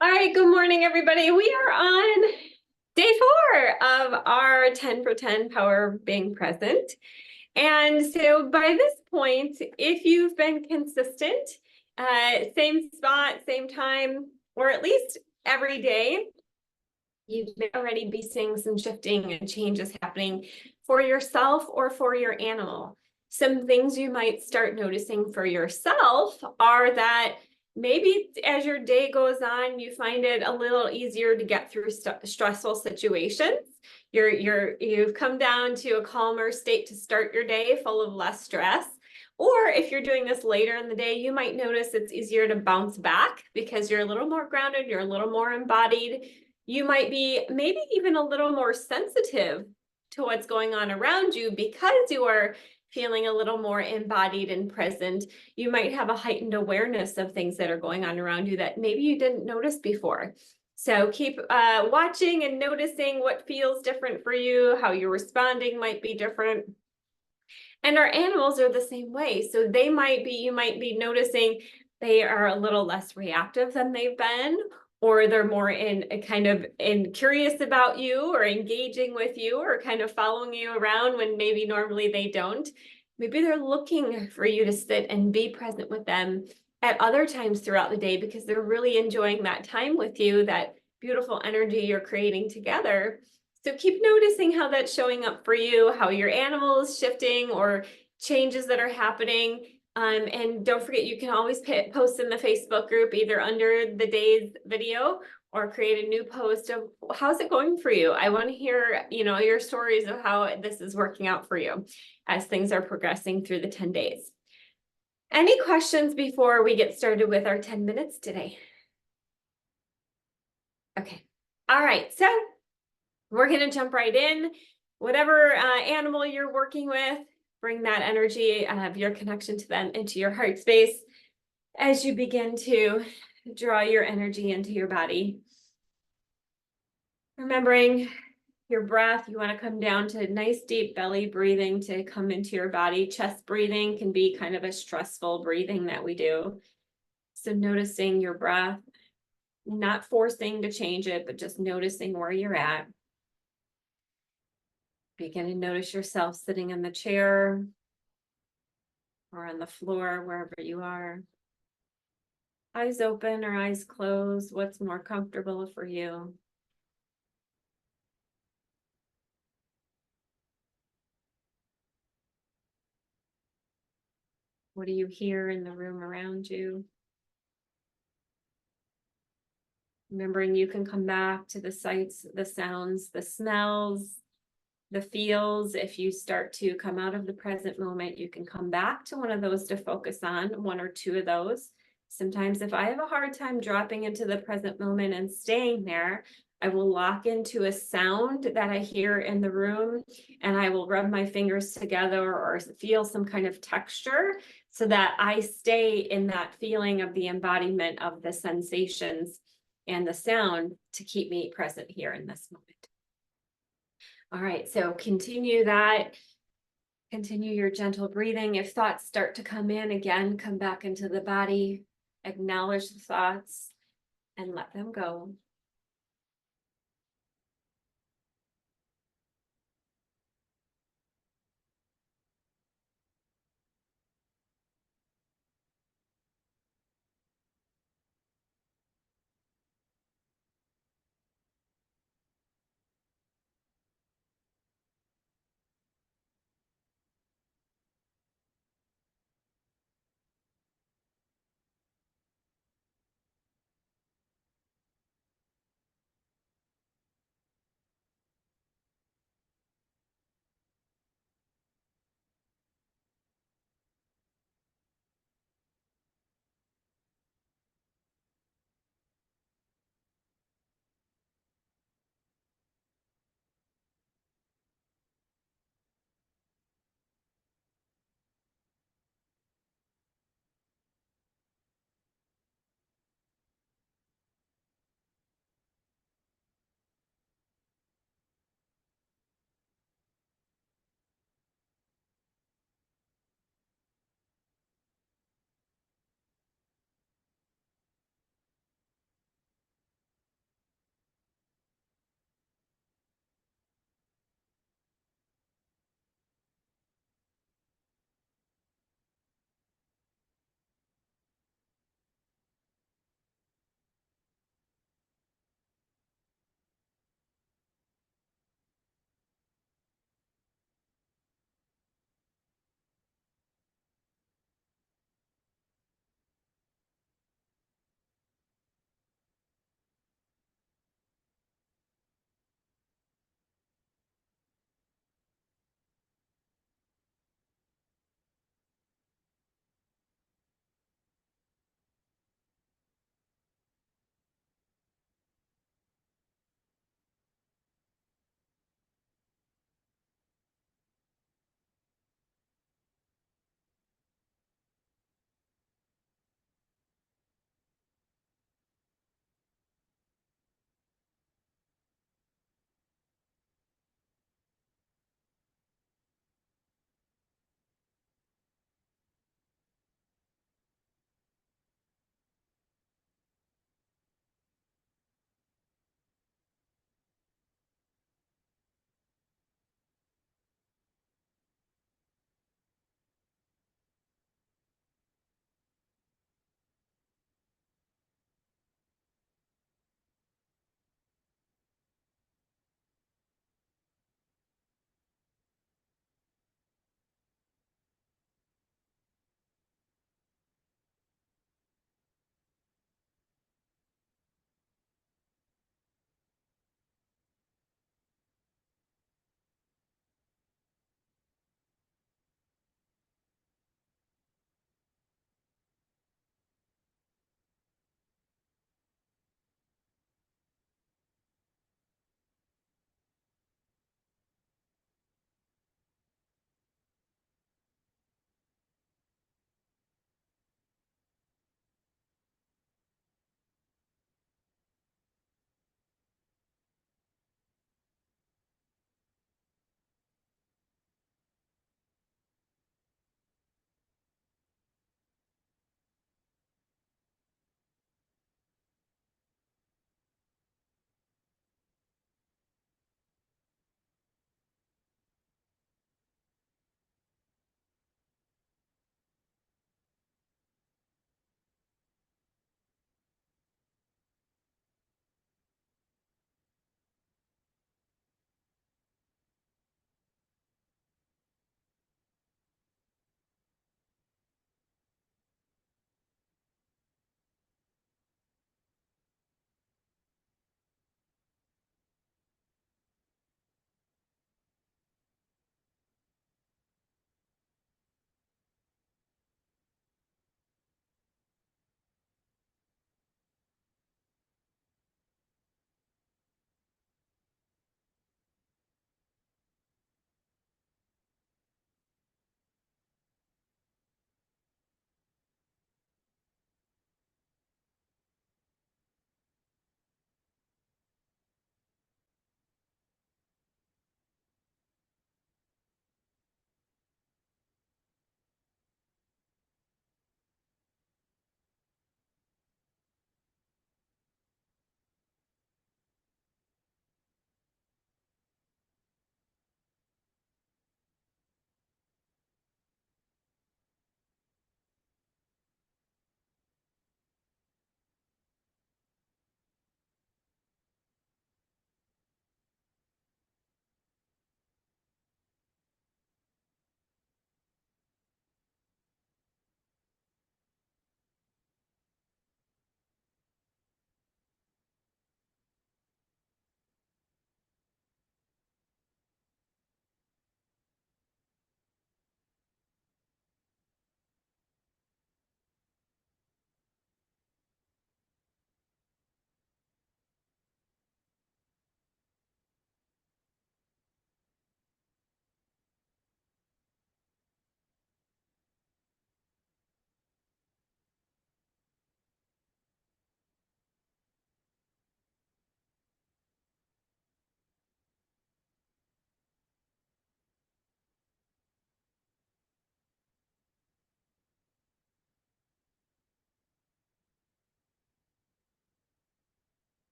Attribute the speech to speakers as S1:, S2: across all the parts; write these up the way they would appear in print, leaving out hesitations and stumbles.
S1: All right, good morning, everybody. We are on day 4 of our 10 for 10 power of being present. And so by this point, if you've been consistent, same spot, same time, or at least every day, you may already be seeing some shifting and changes happening for yourself or for your animal. Some things you might start noticing for yourself are that maybe as your day goes on, you find it a little easier to get through stressful situations. You've come down to a calmer state to start your day full of less stress. Or if you're doing this later in the day, you might notice it's easier to bounce back because you're a little more grounded, you're a little more embodied. You might be maybe even a little more sensitive to what's going on around you because you are feeling a little more embodied and present. You might have a heightened awareness of things that are going on around you that maybe you didn't notice before. So keep watching and noticing what feels different for you, how you're responding might be different. And our animals are the same way. So you might be noticing they are a little less reactive than they've been, or they're more in a kind of curious about you or engaging with you or kind of following you around when maybe normally they don't. Maybe they're looking for you to sit and be present with them at other times throughout the day because they're really enjoying that time with you, that beautiful energy you're creating together. So keep noticing how that's showing up for you, how your animal is shifting or changes that are happening. And don't forget, you can always post in the Facebook group, either under the day's video or create a new post of how's it going for you. I want to hear, your stories of how this is working out for you as things are progressing through the 10 days. Any questions before we get started with our 10 minutes today? Okay. All right. So we're going to jump right in. Whatever animal you're working with, bring that energy of your connection to them into your heart space as you begin to draw your energy into your body. Remembering your breath, you want to come down to nice deep belly breathing to come into your body. Chest breathing can be kind of a stressful breathing that we do. So noticing your breath, not forcing to change it, but just noticing where you're at. Begin to notice yourself sitting in the chair or on the floor, wherever you are. Eyes open or eyes closed, what's more comfortable for you? What do you hear in the room around you? Remembering you can come back to the sights, the sounds, the smells, the feels. If you start to come out of the present moment, you can come back to one of those to focus on, one or two of those. Sometimes if I have a hard time dropping into the present moment and staying there, I will lock into a sound that I hear in the room, and I will rub my fingers together or feel some kind of texture so that I stay in that feeling of the embodiment of the sensations and the sound to keep me present here in this moment. All right, so continue that. Continue your gentle breathing. If thoughts start to come in again, come back into the body, acknowledge the thoughts and let them go.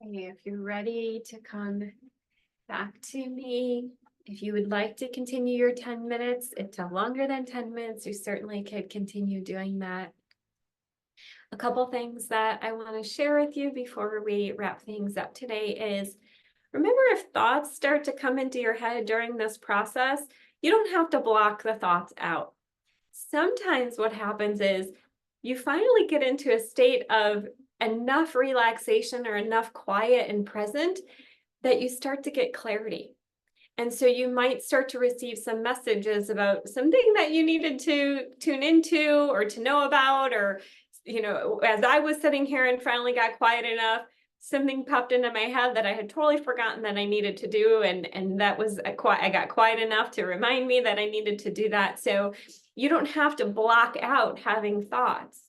S1: Okay, if you're ready to come back to me, if you would like to continue your 10 minutes, it's longer than 10 minutes, you certainly could continue doing that. A couple things that I want to share with you before we wrap things up today is, remember, if thoughts start to come into your head during this process, you don't have to block the thoughts out. Sometimes what happens is you finally get into a state of enough relaxation or enough quiet and present that you start to get clarity. And so you might start to receive some messages about something that you needed to tune into or to know about, or, as I was sitting here and finally got quiet enough, something popped into my head that I had totally forgotten that I needed to do. And that was I got quiet enough to remind me that I needed to do that. So you don't have to block out having thoughts.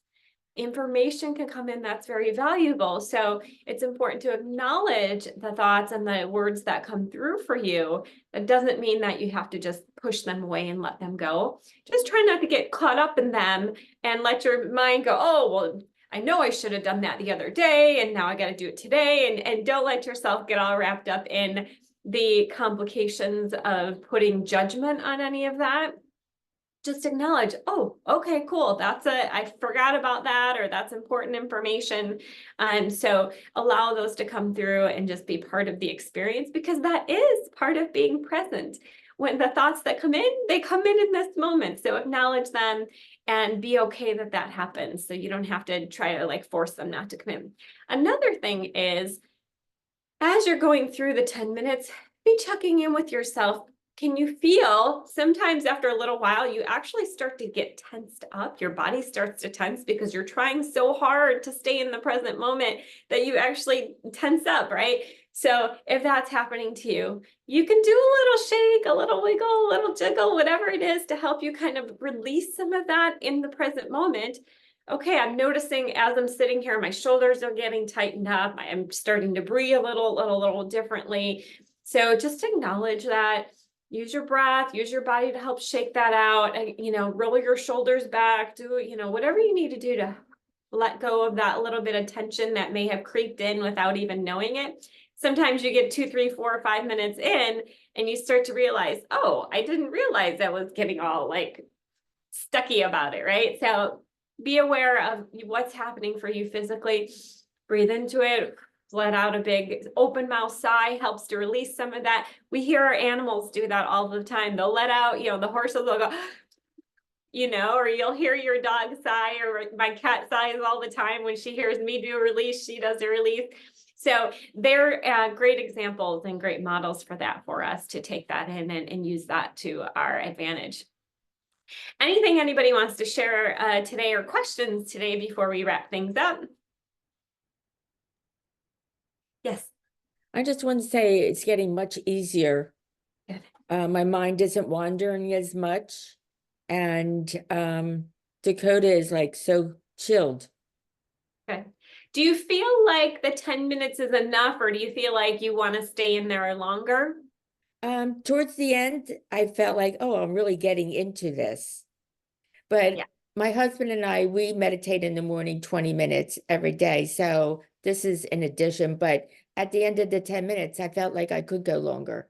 S1: Information can come in that's very valuable. So it's important to acknowledge the thoughts and the words that come through for you. That doesn't mean that you have to just push them away and let them go. Just try not to get caught up in them and let your mind go, oh, well, I know I should have done that the other day, and now I got to do it today. And don't let yourself get all wrapped up in the complications of putting judgment on any of that. Just acknowledge, oh, okay, cool. I forgot about that, or that's important information. So allow those to come through and just be part of the experience, because that is part of being present. When the thoughts that come in, they come in this moment. So acknowledge them and be okay that that happens. So you don't have to try to like force them not to come in. Another thing is, as you're going through the 10 minutes, be checking in with yourself. Can you feel sometimes after a little while, you actually start to get tensed up? Your body starts to tense because you're trying so hard to stay in the present moment that you actually tense up, right? So if that's happening to you, you can do a little shake, a little wiggle, a little jiggle, whatever it is to help you kind of release some of that in the present moment. Okay, I'm noticing as I'm sitting here, my shoulders are getting tightened up. I'm starting to breathe a little differently. So just acknowledge that. Use your breath, use your body to help shake that out, and, roll your shoulders back, do, whatever you need to do to let go of that little bit of tension that may have creeped in without even knowing it. Sometimes you get 2, 3, 4, 5 minutes in and you start to realize, oh, I didn't realize I was getting all like stucky about it, right? So be aware of what's happening for you physically. Breathe into it. Let out a big open mouth sigh, helps to release some of that. We hear our animals do that all the time. They'll let out, the horses will go, or you'll hear your dog sigh, or my cat sighs all the time. When she hears me do a release, she does a release. So they're great examples and great models for that, for us to take that in and use that to our advantage. Anything anybody wants to share today, or questions today before we wrap things up? Yes.
S2: I just want to say it's getting much easier. My mind isn't wandering as much. And Dakota is like so chilled.
S1: Okay. Do you feel like the 10 minutes is enough, or do you feel like you want to stay in there longer?
S2: Towards the end, I felt like, oh, I'm really getting into this. But
S1: Yeah.
S2: my husband and I, we meditate in the morning 20 minutes every day. So this is an addition. But at the end of the 10 minutes, I felt like I could go longer.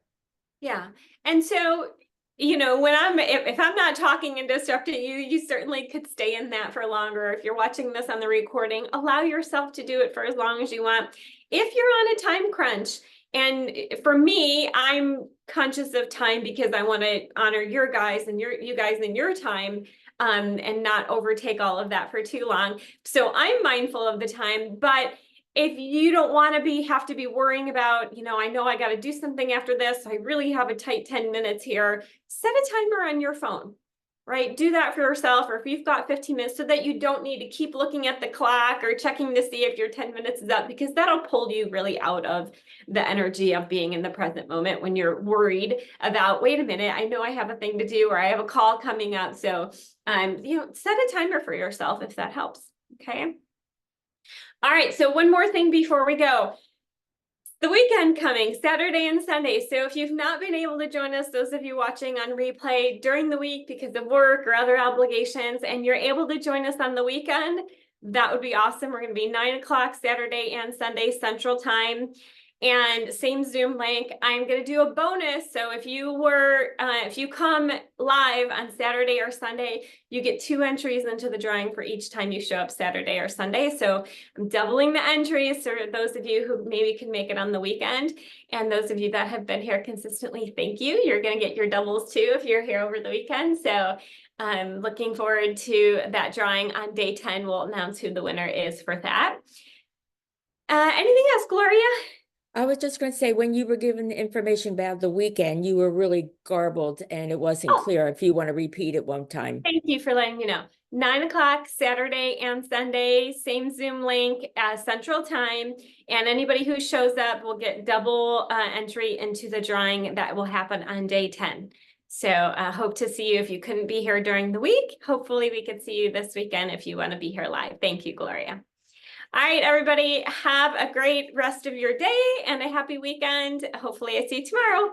S1: Yeah. And so, when if I'm not talking and disrupting you, you certainly could stay in that for longer. If you're watching this on the recording, allow yourself to do it for as long as you want. If you're on a time crunch, and for me, I'm conscious of time because I want to honor you guys and your time, and not overtake all of that for too long. So I'm mindful of the time, but if you don't want to have to be worrying about, I know I got to do something after this, I really have a tight 10 minutes here, set a timer on your phone, right? Do that for yourself. Or if you've got 15 minutes, so that you don't need to keep looking at the clock or checking to see if your 10 minutes is up, because that'll pull you really out of the energy of being in the present moment when you're worried about, wait a minute, I know I have a thing to do, or I have a call coming up. So, set a timer for yourself if that helps. Okay. All right, so one more thing before we go. The weekend coming, Saturday and Sunday. So if you've not been able to join us, those of you watching on replay during the week because of work or other obligations, and you're able to join us on the weekend, that would be awesome. We're going to be 9 o'clock Saturday and Sunday Central Time. And same Zoom link. I'm going to do a bonus. So if you come live on Saturday or Sunday, you get 2 entries into the drawing for each time you show up Saturday or Sunday. So I'm doubling the entries for those of you who maybe can make it on the weekend. And those of you that have been here consistently, thank you. You're going to get your doubles too if you're here over the weekend. So I'm looking forward to that drawing on day 10. We'll announce who the winner is for that. Anything else, Gloria?
S2: I was just going to say, when you were given the information about the weekend, you were really garbled and it wasn't clear. If you want to repeat it one time.
S1: Thank you for letting me know. 9 o'clock Saturday and Sunday, same Zoom link as Central Time. And anybody who shows up will get double entry into the drawing that will happen on day 10. So hope to see you if you couldn't be here during the week. Hopefully we could see you this weekend if you want to be here live. Thank you, Gloria. All right, everybody, have a great rest of your day and a happy weekend. Hopefully I see you tomorrow.